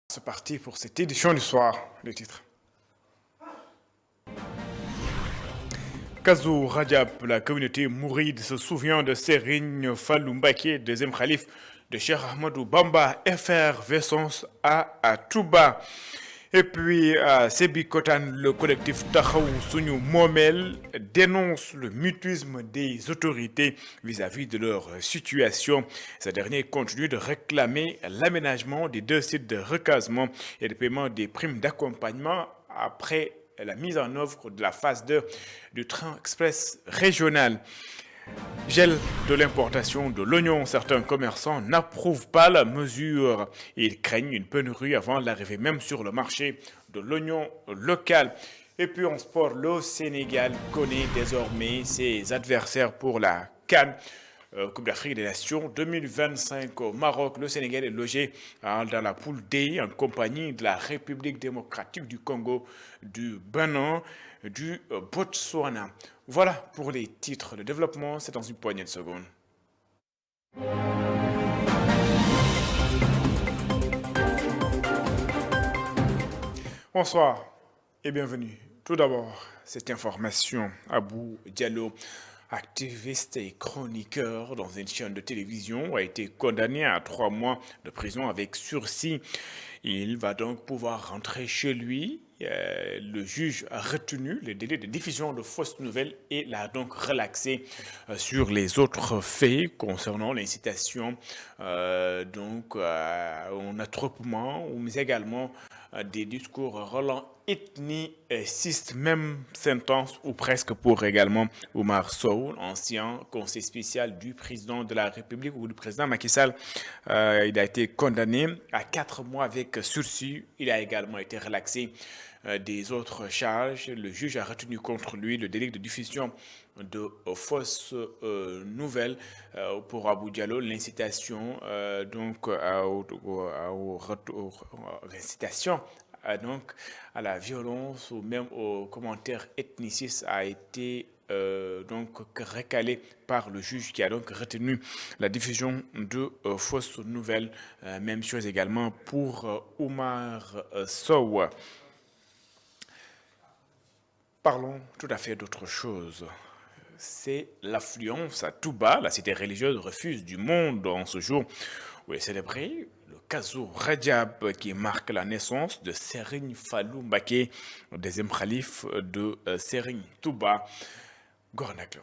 C'est parti pour cette édition du soir. Le titre. Kazou Rajab, la communauté mouride se souvient de Serigne Fallou Mbacké, deuxième calife de Cheikh Ahmadou Bamba, effervescence à Touba. Et puis, à Sébikotan, le collectif Tahaou Souniou Momel dénonce le mutisme des autorités vis-à-vis de leur situation. Ces derniers continuent de réclamer l'aménagement des deux sites de recasement et le paiement des primes d'accompagnement après la mise en œuvre de la phase 2 du train express régional. Gel de l'importation de l'oignon. Certains commerçants n'approuvent pas la mesure. Ils craignent une pénurie avant l'arrivée même sur le marché de l'oignon local. Et puis en sport, le Sénégal connaît désormais ses adversaires pour la CAN. Coupe d'Afrique des Nations 2025 au Maroc. Le Sénégal est logé dans la poule D en compagnie de la République démocratique du Congo, du Bénin, du Botswana. Voilà pour les titres de développement, c'est dans une poignée de secondes. Bonsoir et bienvenue. Tout d'abord, cette information, Abou Diallo, activiste et chroniqueur dans une chaîne de télévision, a été condamné à 3 mois de prison avec sursis. Il va donc pouvoir rentrer chez lui. Le juge a retenu le délai de diffusion de fausses nouvelles et l'a donc relaxé sur les autres faits concernant l'incitation au attroupement, mais également des discours relents ethnicistes, même sentence ou presque pour également Oumar Sow, ancien conseiller spécial du président de la République ou du président Macky Sall. Il a été condamné à 4 mois avec sursis. Il a également été relaxé des autres charges. Le juge a retenu contre lui le délit de diffusion de fausses nouvelles pour Abou Diallo, l'incitation l'incitation donc à la violence ou même aux commentaires ethnicistes a été donc recalé par le juge qui a donc retenu la diffusion de fausses nouvelles. Même chose également pour Oumar Sow. Parlons tout à fait d'autre chose. C'est l'affluence à Touba. La cité religieuse refuse du monde en ce jour où est célébré le Kazou Rajab qui marque la naissance de Serigne Fallou Mbacké, deuxième calife de Serigne Touba. Gornaklo.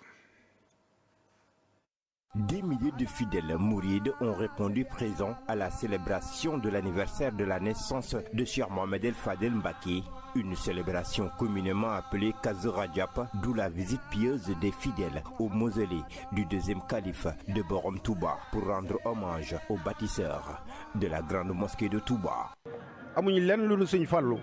Des milliers de fidèles mourides ont répondu présents à la célébration de l'anniversaire de la naissance de Cheikh Mohamed El Fadel Mbacké, une célébration communément appelée Kazou Rajab, d'où la visite pieuse des fidèles au mausolée du deuxième calife de Borom Touba pour rendre hommage au bâtisseur de la grande mosquée de Touba. amuñu lenn lu Sëñ Fallu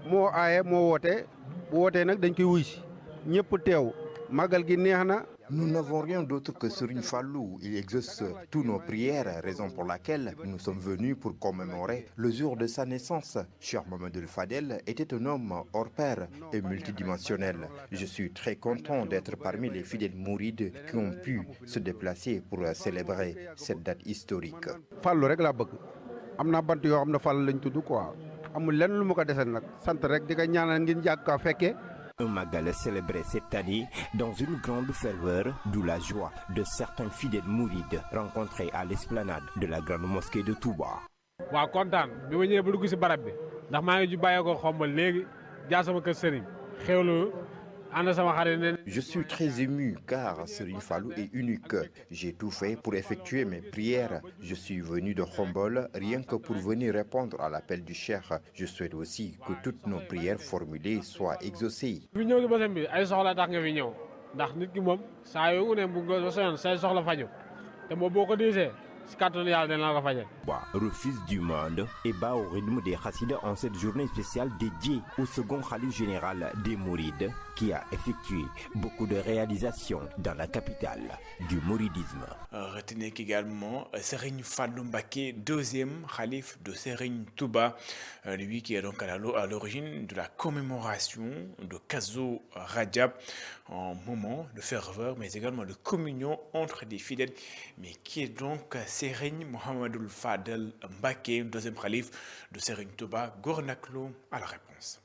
moo aaye moo woote bu wootee nag dañ koy wuy si ñëpp teew màggal gi neex na. Nous n'avons rien d'autre que Serigne Fallou. Il exauce toutes nos prières, raison pour laquelle nous sommes venus pour commémorer le jour de sa naissance. Cheikh Mohamed El Fadel était un homme hors pair et multidimensionnel. Je suis très content d'être parmi les fidèles mourides qui ont pu se déplacer pour célébrer cette date historique. Fallu rek laa bëgg am na bant yoo xam ne Fallu lañ tudd quoi amul lenn lu ma ko desal nag sant rek di ko ñaanal ngeen jàkk ko fekkee. Un magal célébré cette année dans une grande ferveur, d'où la joie de certains fidèles mourides rencontrés à l'esplanade de la grande mosquée de Touba. waaw kontaan bi ma ñëwee ba dugg si barab bi ndax maa ngi ju bàyyeekoo xombal léegi jaar sama kër sëriñ xewlu ànd sama xarit ne. Je suis très ému car Serigne Fallou est unique. J'ai tout fait pour effectuer mes prières. Je suis venu de Khombol rien que pour venir répondre à l'appel du Cheikh. Je souhaite aussi que toutes nos prières formulées soient exaucées. fi ñëw gi basam bi ay soxla tax nga fi ñëw ndax nit ki moom saa yoo ne bu nga soyoon say soxla faju te moom boo ko diisee si kàttanu yàlla dina la ko fajal. Refuse du monde et bat au rythme des chassidas en cette journée spéciale dédiée au second khalife général des Mourides qui a effectué beaucoup de réalisations dans la capitale du mouridisme. Retenez qu'également Serigne Fallou Mbacké, deuxième khalife de Serigne Touba, lui qui est donc à l'origine de la commémoration de Kazou Rajab, en moment de ferveur mais également de communion entre des fidèles, mais qui est donc Serigne Mohamedou Fadel Mbaké, deuxième calife de Serigne Touba. Gornaklo à la réponse.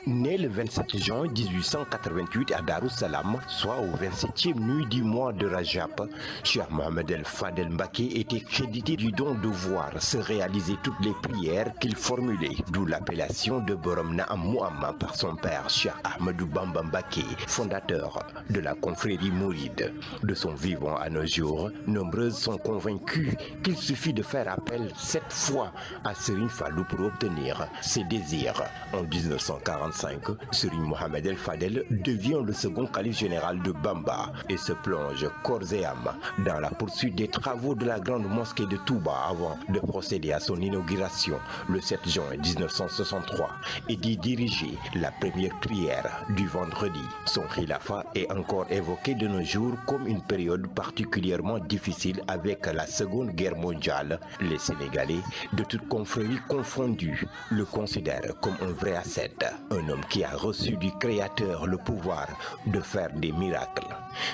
Né le 27 juin 1888 à Darussalam, soit au 27e nuit du mois de Rajab, Cheikh Mohamed El Fadel Mbaké était crédité du don de voir se réaliser toutes les prières qu'il formulait, d'où l'appellation de Borom Naam Mouhamma par son père Cheikh Ahmadou Bamba Mbaké, fondateur de la confrérie mouride. De son vivant à nos jours, nombreuses sont convaincues qu'il suffit de faire appel 7 fois à Serigne Fallou pour obtenir ses désirs. En 1945, Serigne Mohamed El Fadel devient le second calife général de Bamba et se plonge corps et âme dans la poursuite des travaux de la grande mosquée de Touba avant de procéder à son inauguration le 7 juin 1963 et d'y diriger la première prière du vendredi. Son khilafa est encore évoqué de nos jours comme une période particulièrement difficile avec la Seconde Guerre mondiale. Les Sénégalais, de toutes confréries confondues, le considèrent comme un vrai ascète, un homme qui a reçu du Créateur le pouvoir de faire des miracles.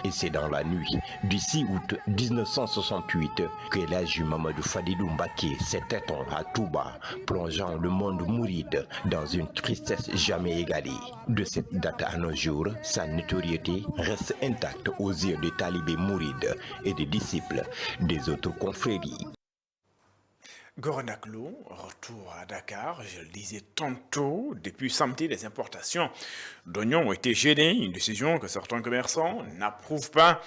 Et c'est dans la nuit du 6 août 1968 que l'Hadji Mamadou Fadilou Mbaké s'est éteint à Touba, plongeant le monde mouride dans une tristesse jamais égalée. De cette date à nos jours, sa notoriété reste intacte aux yeux des talibés mourides et des disciples des autres confréries. Gornaklo, retour à Dakar, je le disais tantôt, depuis samedi, les importations d'oignons ont été gênées, une décision que certains commerçants n'approuvent pas.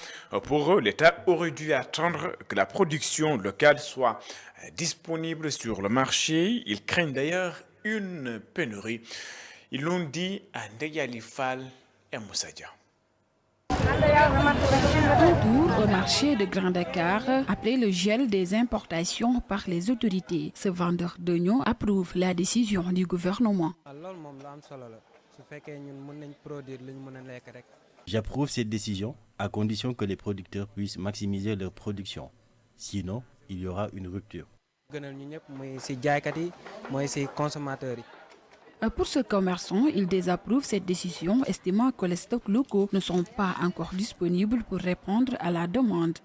Pour eux, l'État aurait dû attendre que la production locale soit disponible sur le marché. Ils craignent d'ailleurs une pénurie. Ils l'ont dit à Ndeyalifal et Moussadia. Retour au marché de Grand Dakar, appelé le gel des importations par les autorités. Ce vendeur d'oignons approuve la décision du gouvernement. J'approuve cette décision à condition que les producteurs puissent maximiser leur production. Sinon, il y aura une rupture. Pour ce commerçant, il désapprouve cette décision, estimant que les stocks locaux ne sont pas encore disponibles pour répondre à la demande.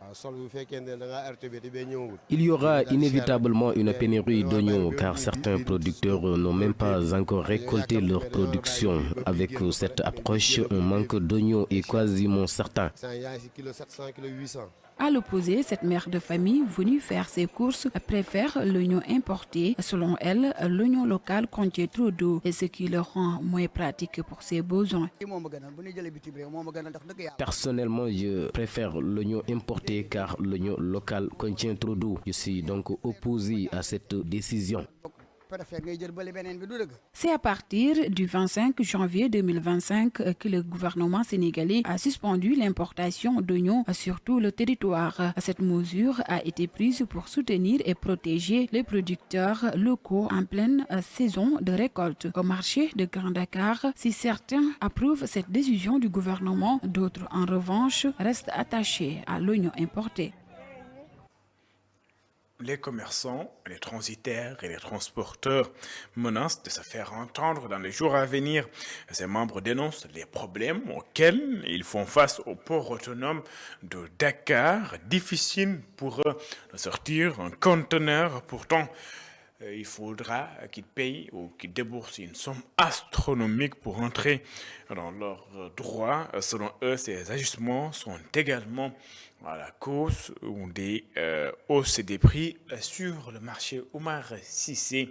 Il y aura inévitablement une pénurie d'oignons car certains producteurs n'ont même pas encore récolté leur production. Avec cette approche, un manque d'oignons est quasiment certain. À l'opposé, cette mère de famille venue faire ses courses préfère l'oignon importé. Selon elle, l'oignon local contient trop d'eau et ce qui le rend moins pratique pour ses besoins. Personnellement, je préfère l'oignon importé car l'oignon local contient trop d'eau. Je suis donc opposé à cette décision. C'est à partir du 25 janvier 2025 que le gouvernement sénégalais a suspendu l'importation d'oignons sur tout le territoire. Cette mesure a été prise pour soutenir et protéger les producteurs locaux en pleine saison de récolte. Au marché de Grand Dakar, si certains approuvent cette décision du gouvernement, d'autres en revanche restent attachés à l'oignon importé. Les commerçants, les transitaires et les transporteurs menacent de se faire entendre dans les jours à venir. Ces membres dénoncent les problèmes auxquels ils font face au port autonome de Dakar. Difficile pour eux de sortir un conteneur. Pourtant, il faudra qu'ils payent ou qu'ils déboursent une somme astronomique pour entrer dans leurs droits. Selon eux, ces ajustements sont également à la cause des hausses des prix sur le marché. Omar Sissé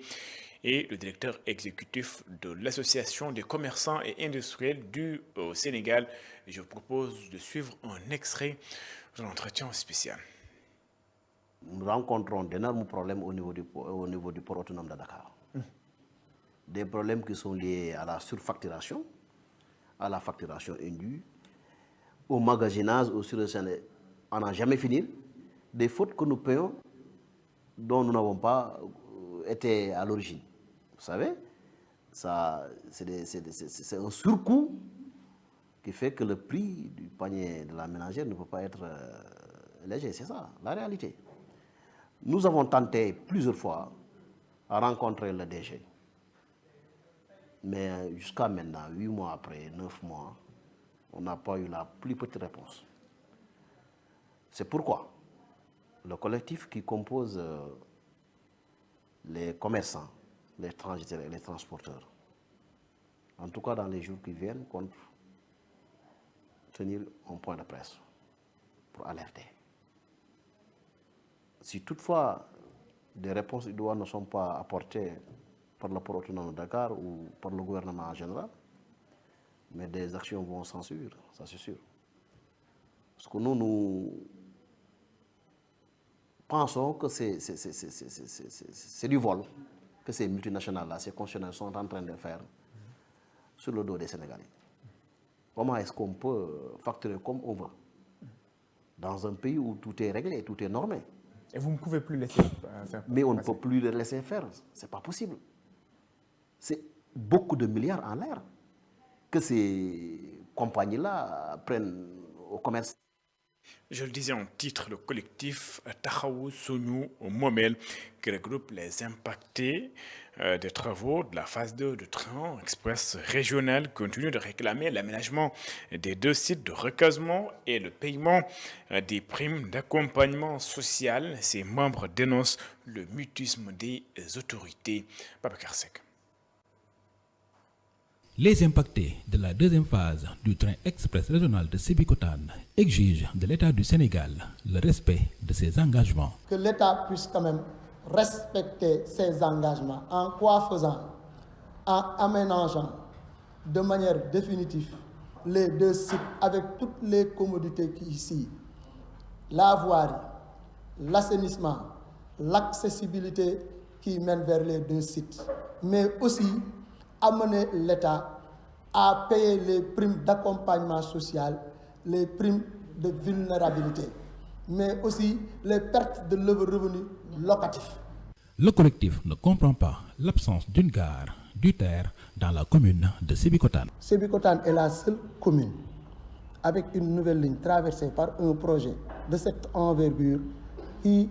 est le directeur exécutif de l'Association des commerçants et industriels du Sénégal. Je vous propose de suivre un extrait de l'entretien spécial. Nous rencontrons d'énormes problèmes au niveau du port autonome de Dakar. Des problèmes qui sont liés à la surfacturation, à la facturation indue, au magasinage, au surcharge, à n'en jamais finir, des fautes que nous payons dont nous n'avons pas été à l'origine. Vous savez, c'est un surcoût qui fait que le prix du panier de la ménagère ne peut pas être léger. C'est ça, la réalité. Nous avons tenté plusieurs fois à rencontrer le DG. Mais jusqu'à maintenant, 8 mois après, 9 mois, on n'a pas eu la plus petite réponse. C'est pourquoi le collectif qui compose les commerçants, les transitaires et les transporteurs, en tout cas dans les jours qui viennent, compte tenir un point de presse pour alerter. Si toutefois des réponses idoines ne sont pas apportées par le port autonome de Dakar ou par le gouvernement en général, mais des actions vont s'en suivre, ça c'est sûr. Parce que nous pensons que c'est du vol que ces multinationales-là, ces concessionnaires sont en train de faire sur le dos des Sénégalais. Comment est-ce qu'on peut facturer comme on veut dans un pays où tout est réglé, tout est normé? Et vous ne pouvez plus laisser faire. Mais on ne peut plus les laisser faire, c'est pas possible. C'est beaucoup de milliards en l'air que ces compagnies-là prennent au commerce. Je le disais en titre, le collectif Tahaou Sonu Momel, qui regroupe les impactés des travaux de la phase 2 du train express régional, continue de réclamer l'aménagement des 2 sites de recasement et le paiement des primes d'accompagnement social. Ses membres dénoncent le mutisme des autorités. Babacar Seck. Les impactés de la 2e phase du train express régional de Sébikotane exigent de l'État du Sénégal le respect de ses engagements. Que l'État puisse quand même respecter ses engagements. En quoi faisant? En aménageant de manière définitive les 2 sites avec toutes les commodités qui ici, la voirie, l'assainissement, l'accessibilité qui mène vers les 2 sites, mais aussi amener l'État à payer les primes d'accompagnement social, les primes de vulnérabilité, mais aussi les pertes de revenus locatifs. Le collectif ne comprend pas l'absence d'une gare du terre dans la commune de Sébikotane. Sébikotane est la seule commune avec une nouvelle ligne traversée par un projet de cette envergure qui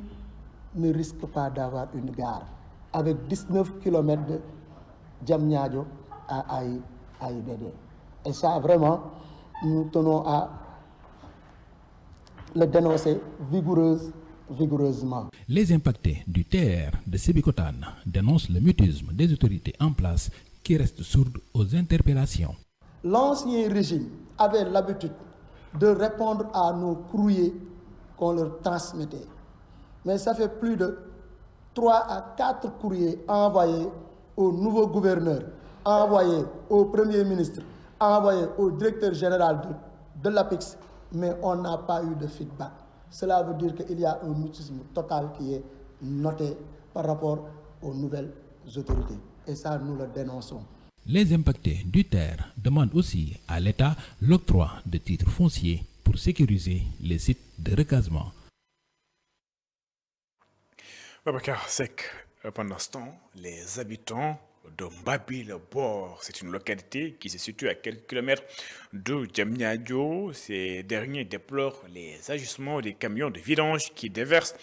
ne risque pas d'avoir une gare, avec 19 km de Diamniadio à AIBD. Et ça, vraiment, nous tenons à le dénoncer vigoureusement. Les impactés du TER de Sébikotane dénoncent le mutisme des autorités en place qui restent sourdes aux interpellations. L'ancien régime avait l'habitude de répondre à nos courriers qu'on leur transmettait. Mais ça fait plus de 3 à 4 courriers envoyés au nouveau gouverneur, envoyé au Premier ministre, envoyé au directeur général de l'APEX, mais on n'a pas eu de feedback. Cela veut dire qu'il y a un mutisme total qui est noté par rapport aux nouvelles autorités. Et ça, nous le dénonçons. Les impactés du terre demandent aussi à l'État l'octroi de titres fonciers pour sécuriser les sites de recasement. Babacar Seck, pendant ce temps, les habitants de Mbabi-le-Bord, c'est une localité qui se situe à quelques kilomètres de Diamniadio. Ces derniers déplorent les agissements des camions de vidange qui déversent,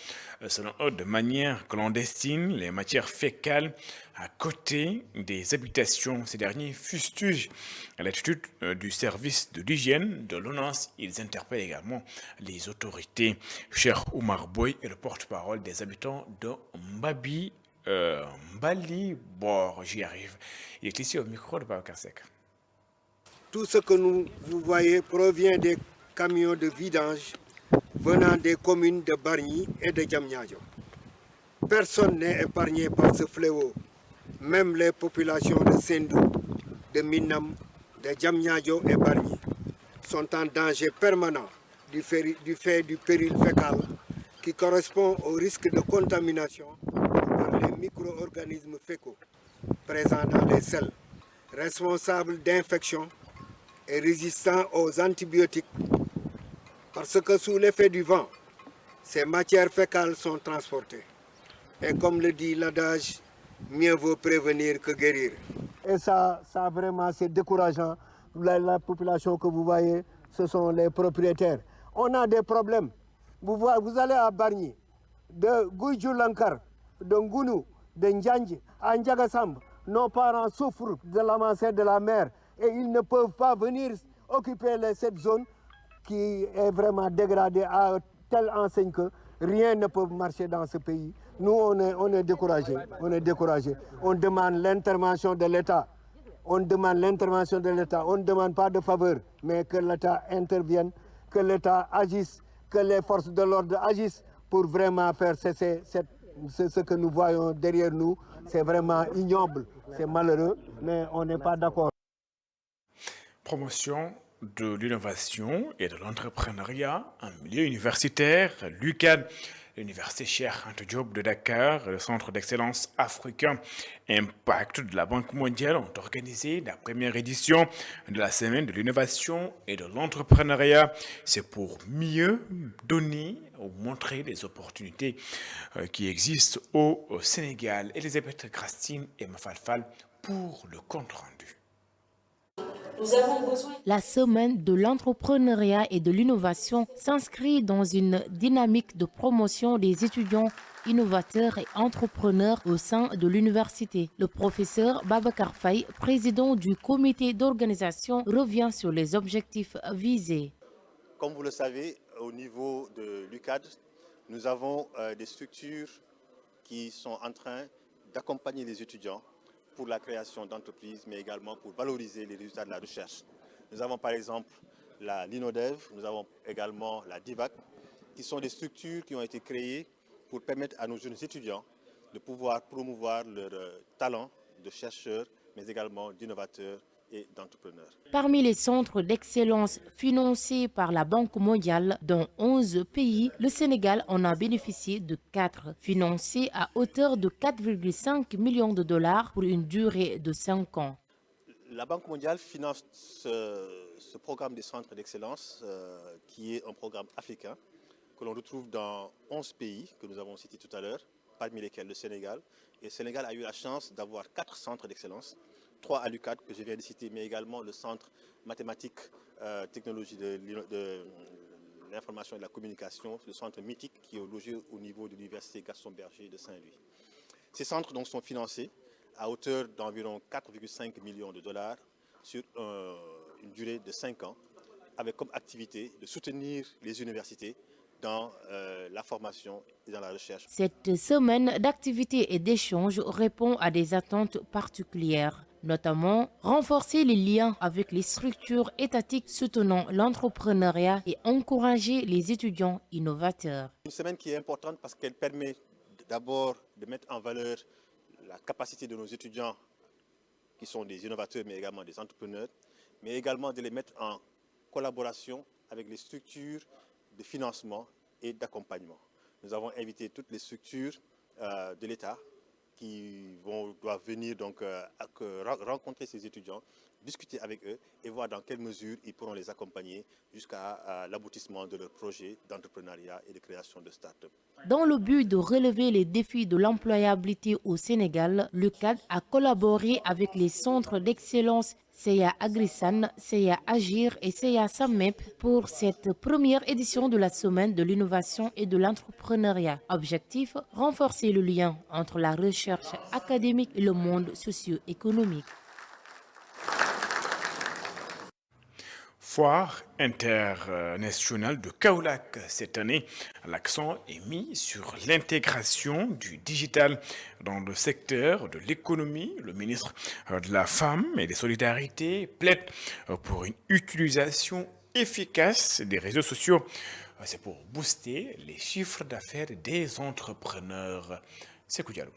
selon eux, de manière clandestine les matières fécales à côté des habitations. Ces derniers fustigent l'attitude du service de l'hygiène de l'ONAS. Ils interpellent également les autorités. Cheikh Oumar Boy est le porte-parole des habitants de Mbabi. Mbali Bor, j'y arrive. Il est ici au micro de Babacar Seck. Tout ce que vous voyez provient des camions de vidange venant des communes de Bargny et de Diamniadio. Personne n'est épargné par ce fléau. Même les populations de Sendou, de Minam, de Diamniadio et Bargny sont en danger permanent du fait du péril fécal qui correspond au risque de contamination par les micro-organismes fécaux présents dans les selles, responsables d'infections et résistants aux antibiotiques. Parce que sous l'effet du vent, ces matières fécales sont transportées. Et comme le dit l'adage, mieux vaut prévenir que guérir. Et ça vraiment, c'est décourageant. La population que vous voyez, ce sont les propriétaires. On a des problèmes. Vous allez à Bargny, de Guydjou-Lankar, de Ngounou, de Ndjandji, à Ndjagasamb. Nos parents souffrent de l'avancée de la mer et ils ne peuvent pas venir occuper cette zone qui est vraiment dégradée à telle enseigne que rien ne peut marcher dans ce pays. Nous, on est découragés. On demande l'intervention de l'État. On demande l'intervention de l'État. On ne demande pas de faveur, mais que l'État intervienne, que l'État agisse, que les forces de l'ordre agissent pour vraiment faire cesser ce que nous voyons derrière nous. C'est vraiment ignoble, c'est malheureux, mais on n'est pas d'accord. Promotion de l'innovation et de l'entrepreneuriat en milieu universitaire, l'UCAD, l'Université Cheikh Anta Diop de Dakar, le Centre d'excellence africain Impact de la Banque mondiale ont organisé la première édition de la semaine de l'innovation et de l'entrepreneuriat. C'est pour mieux donner ou montrer les opportunités qui existent au Sénégal. Elisabeth Grastine et Mafalfal pour le compte rendu. La semaine de l'entrepreneuriat et de l'innovation s'inscrit dans une dynamique de promotion des étudiants innovateurs et entrepreneurs au sein de l'université. Le professeur Babacar Faye, président du comité d'organisation, revient sur les objectifs visés. Comme vous le savez, au niveau de l'UCAD, nous avons des structures qui sont en train d'accompagner les étudiants pour la création d'entreprises, mais également pour valoriser les résultats de la recherche. Nous avons par exemple l'INODEV, nous avons également la DIVAC, qui sont des structures qui ont été créées pour permettre à nos jeunes étudiants de pouvoir promouvoir leur talent de chercheurs, mais également d'innovateurs et d'entrepreneurs. Parmi les centres d'excellence financés par la Banque mondiale dans 11 pays, le Sénégal en a bénéficié de 4, financés à hauteur de 4,5 millions de dollars pour une durée de 5 ans. La Banque mondiale finance ce programme des centres d'excellence qui est un programme africain que l'on retrouve dans 11 pays que nous avons cités tout à l'heure, parmi lesquels le Sénégal. Et le Sénégal a eu la chance d'avoir 4 centres d'excellence. 3 à l'UCAD que je viens de citer, mais également le centre mathématique, technologie de l'information et de la communication, le centre mythique qui est logé au niveau de l'université Gaston Berger de Saint-Louis. Ces centres donc sont financés à hauteur d'environ 4,5 millions de dollars sur une durée de 5 ans, avec comme activité de soutenir les universités dans la formation et dans la recherche. Cette semaine d'activités et d'échanges répond à des attentes particulières, notamment renforcer les liens avec les structures étatiques soutenant l'entrepreneuriat et encourager les étudiants innovateurs. Une semaine qui est importante parce qu'elle permet d'abord de mettre en valeur la capacité de nos étudiants qui sont des innovateurs mais également des entrepreneurs, mais également de les mettre en collaboration avec les structures de financement et d'accompagnement. Nous avons invité toutes les structures de l'État qui doivent venir donc rencontrer ces étudiants, discuter avec eux et voir dans quelle mesure ils pourront les accompagner jusqu'à l'aboutissement de leur projet d'entrepreneuriat et de création de start-up. Dans le but de relever les défis de l'employabilité au Sénégal, l'UCAD a collaboré avec les centres d'excellence CEA Agrisan, CEA Agir et CEA SAMEP pour cette première édition de la semaine de l'innovation et de l'entrepreneuriat. Objectif, renforcer le lien entre la recherche académique et le monde socio-économique. Foire internationale de Kaolack. Cette année, l'accent est mis sur l'intégration du digital dans le secteur de l'économie. Le ministre de la Femme et des Solidarités plaide pour une utilisation efficace des réseaux sociaux. C'est pour booster les chiffres d'affaires des entrepreneurs. C'est Koudialou.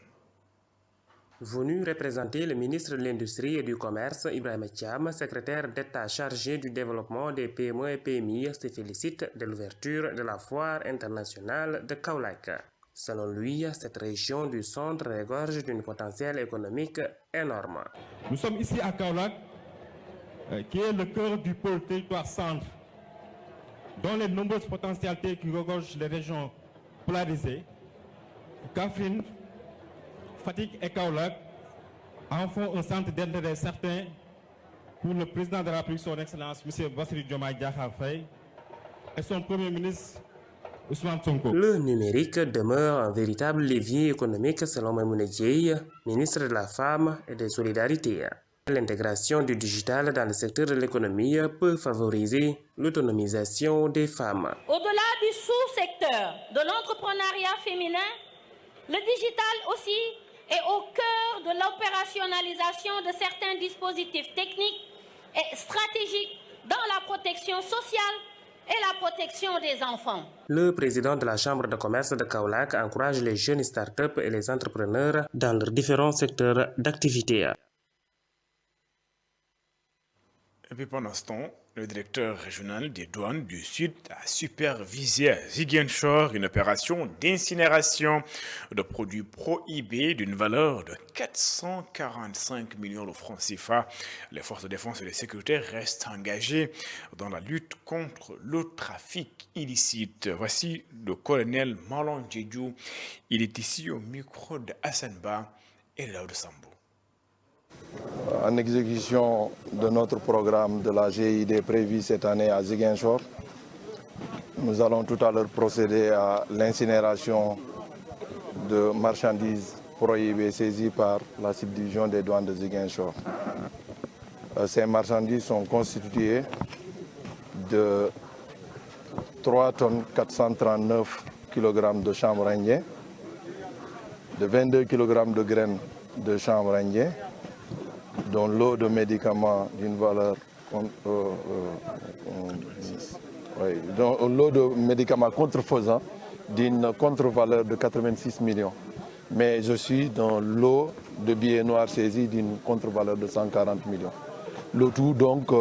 Venu représenter le ministre de l'Industrie et du Commerce, Ibrahima Thiam, secrétaire d'État chargé du développement des PME et PMI, se félicite de l'ouverture de la foire internationale de Kaolack. Selon lui, cette région du centre regorge d'un potentiel économique énorme. Nous sommes ici à Kaolack, qui est le cœur du pôle territoire centre, dont les nombreuses potentialités qui regorgent les régions polarisées, Kaffrine, Fatick et Kaolack en font un centre d'intérêt certain pour le président de la République, son Excellence, M. Bassirou Diomaye Diakhar Faye, et son Premier ministre, Ousmane Sonko. Le numérique demeure un véritable levier économique selon Maïmouna Dièye, ministre de la Femme et des Solidarités. L'intégration du digital dans le secteur de l'économie peut favoriser l'autonomisation des femmes. Au-delà du sous-secteur de l'entrepreneuriat féminin, le digital aussi est au cœur de l'opérationnalisation de certains dispositifs techniques et stratégiques dans la protection sociale et la protection des enfants. Le président de la Chambre de commerce de Kaolack encourage les jeunes start-up et les entrepreneurs dans leurs différents secteurs d'activité. Et puis pendant ce temps, le directeur régional des douanes du Sud a supervisé à Ziguinchor une opération d'incinération de produits prohibés d'une valeur de 445 millions de francs CFA. Les forces de défense et de sécurité restent engagées dans la lutte contre le trafic illicite. Voici le colonel Marlon Djedjou. Il est ici au micro de Hassan Ba et Laure Sambo. En exécution de notre programme de la GID prévu cette année à Ziguinchor, nous allons tout à l'heure procéder à l'incinération de marchandises prohibées saisies par la subdivision des douanes de Ziguinchor. Ces marchandises sont constituées de 3 tonnes 439 kg de chanvre indien, de 22 kg de graines de chanvre indien, dont l'eau de médicaments d'une valeur l'eau de médicaments contrefaisants d'une contre-valeur de 86 millions. Mais je suis dans l'eau de billets noirs saisis d'une contre-valeur de 140 millions. Le tout donc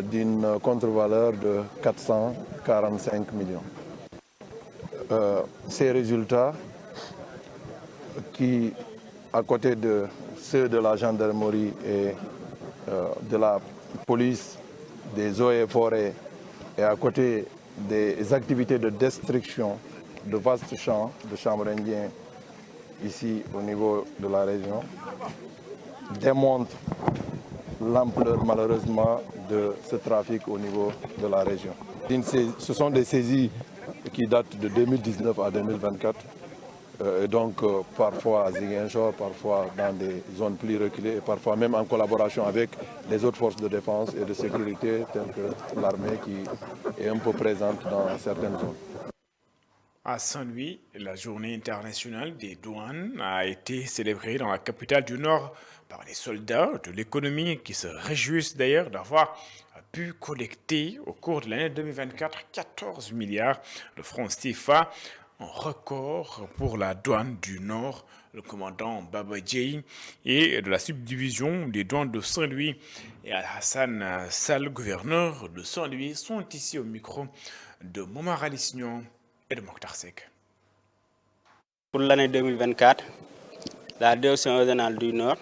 d'une contre-valeur de 445 millions. Ces résultats qui, à côté de ceux de la gendarmerie et de la police, des eaux et forêts, et à côté des activités de destruction de vastes champs de chanvre indien ici au niveau de la région, démontrent l'ampleur malheureusement de ce trafic au niveau de la région. Ce sont des saisies qui datent de 2019 à 2024. Et donc parfois à Ziguinchor, parfois dans des zones plus reculées, et parfois même en collaboration avec les autres forces de défense et de sécurité, telles que l'armée qui est un peu présente dans certaines zones. À Saint-Louis, la journée internationale des douanes a été célébrée dans la capitale du Nord par les soldats de l'économie qui se réjouissent d'ailleurs d'avoir pu collecter au cours de l'année 2024 14 milliards de francs CFA. Un record pour la douane du Nord. Le commandant Baba Djei et de la subdivision des douanes de Saint-Louis et Hassan Sall, gouverneur de Saint-Louis, sont ici au micro de Momar Alissignon et de Mokhtar Seck. Pour l'année 2024, la direction régionale du Nord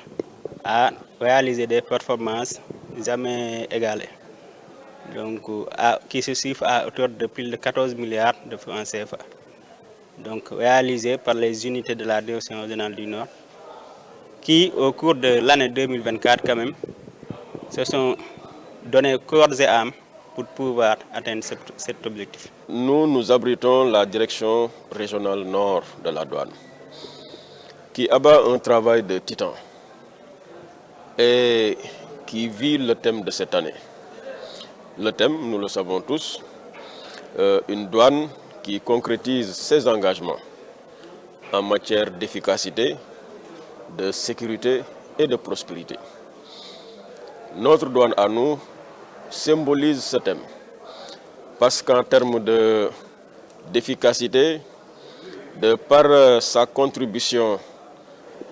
a réalisé des performances jamais égalées, donc, qui se chiffrent à hauteur de plus de 14 milliards de francs CFA. Donc réalisé par les unités de la direction régionale du Nord, qui au cours de l'année 2024 quand même se sont donné corps et âme pour pouvoir atteindre cet objectif. Nous abritons la direction régionale Nord de la douane, qui abat un travail de titan et qui vit le thème de cette année. Le thème, nous le savons tous, une douane qui concrétise ses engagements en matière d'efficacité, de sécurité et de prospérité. Notre douane à nous symbolise ce thème, parce qu'en termes d'efficacité, de par sa contribution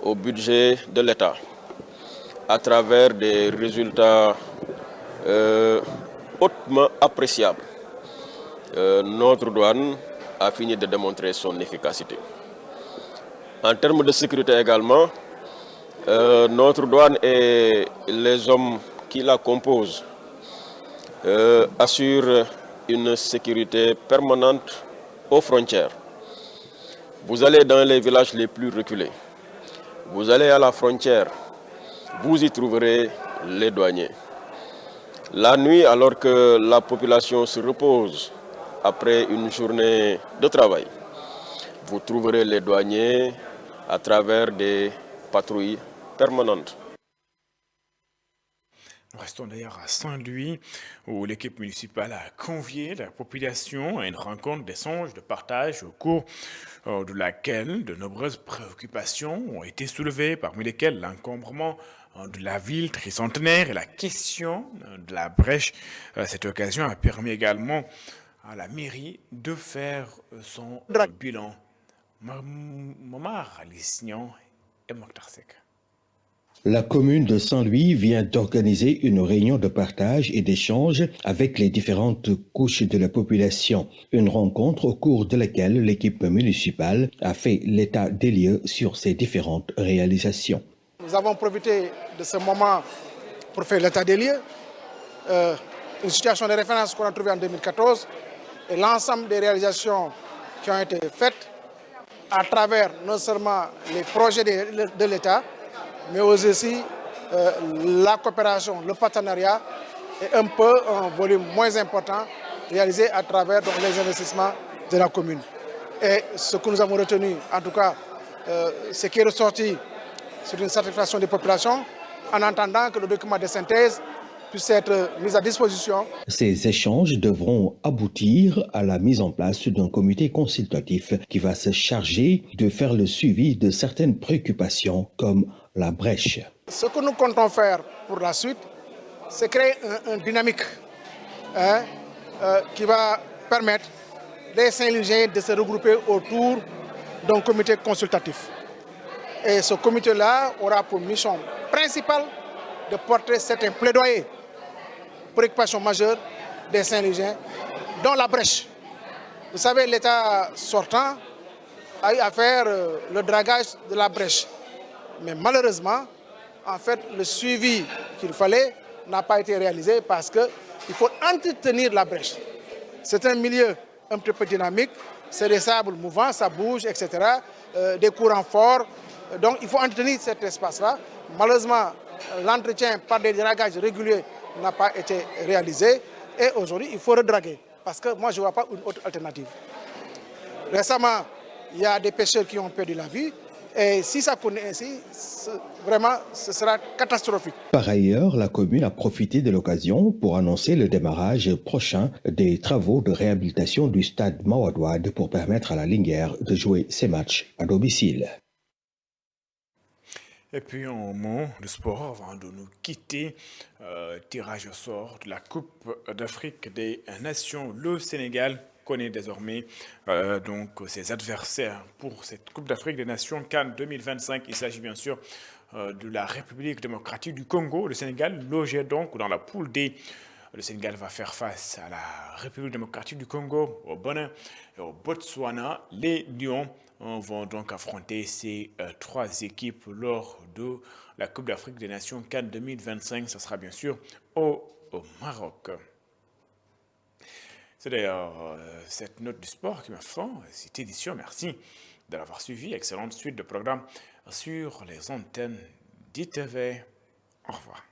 au budget de l'État, à travers des résultats hautement appréciables, notre douane a fini de démontrer son efficacité. En termes de sécurité également, notre douane et les hommes qui la composent assurent une sécurité permanente aux frontières. Vous allez dans les villages les plus reculés, vous allez à la frontière, vous y trouverez les douaniers. La nuit, alors que la population se repose après une journée de travail, vous trouverez les douaniers à travers des patrouilles permanentes. Restons d'ailleurs à Saint-Louis, où l'équipe municipale a convié la population à une rencontre d'échange, de partage, au cours de laquelle de nombreuses préoccupations ont été soulevées, parmi lesquelles l'encombrement de la ville tricentenaire et la question de la brèche. Cette occasion a permis également à la mairie de faire son bilan. Momar Lissignan et Mokhtar Seck. La commune de Saint-Louis vient d'organiser une réunion de partage et d'échange avec les différentes couches de la population. Une rencontre au cours de laquelle l'équipe municipale a fait l'état des lieux sur ses différentes réalisations. Nous avons profité de ce moment pour faire l'état des lieux. Une situation de référence qu'on a trouvée en 2014 et l'ensemble des réalisations qui ont été faites à travers non seulement les projets de l'État, mais aussi la coopération, le partenariat et un volume moins important réalisé à travers donc, les investissements de la commune. Et ce que nous avons retenu, en tout cas, ce qui est ressorti sur une satisfaction des populations, en attendant que le document de synthèse puisse être mis à disposition. Ces échanges devront aboutir à la mise en place d'un comité consultatif qui va se charger de faire le suivi de certaines préoccupations comme la brèche. Ce que nous comptons faire pour la suite, c'est créer une dynamique qui va permettre les Saint-Louisiens de se regrouper autour d'un comité consultatif. Et ce comité-là aura pour mission principale de porter certains plaidoyers, préoccupations majeures des Saint-Louisiens, dont la brèche. Vous savez, l'État sortant a eu à faire le dragage de la brèche. Mais malheureusement, en fait, le suivi qu'il fallait n'a pas été réalisé parce qu'il faut entretenir la brèche. C'est un milieu un petit peu dynamique, c'est des sables mouvants, ça bouge, etc., des courants forts. Donc il faut entretenir cet espace-là. Malheureusement, l'entretien par des dragages réguliers n'a pas été réalisé et aujourd'hui, il faut redraguer parce que moi, je ne vois pas une autre alternative. Récemment, il y a des pêcheurs qui ont perdu la vie. Et si ça connaît ainsi, vraiment, ce sera catastrophique. Par ailleurs, la commune a profité de l'occasion pour annoncer le démarrage prochain des travaux de réhabilitation du stade Mawadouad pour permettre à la Linguère de jouer ses matchs à domicile. Et puis en mot de sport, avant de nous quitter, tirage au sort de la Coupe d'Afrique des Nations, le Sénégal connaît désormais donc ses adversaires pour cette Coupe d'Afrique des Nations CAN 2025. Il s'agit bien sûr de la République démocratique du Congo. Le Sénégal logé donc dans la poule D. Le Sénégal va faire face à la République démocratique du Congo, au Bénin et au Botswana. Les Lions vont donc affronter ces trois équipes lors de la Coupe d'Afrique des Nations CAN 2025. Ce sera bien sûr au Maroc. C'est d'ailleurs cette note du sport qui m'a fait cette édition. Merci de l'avoir suivi. Excellente suite de programmes sur les antennes d'ITV. Au revoir.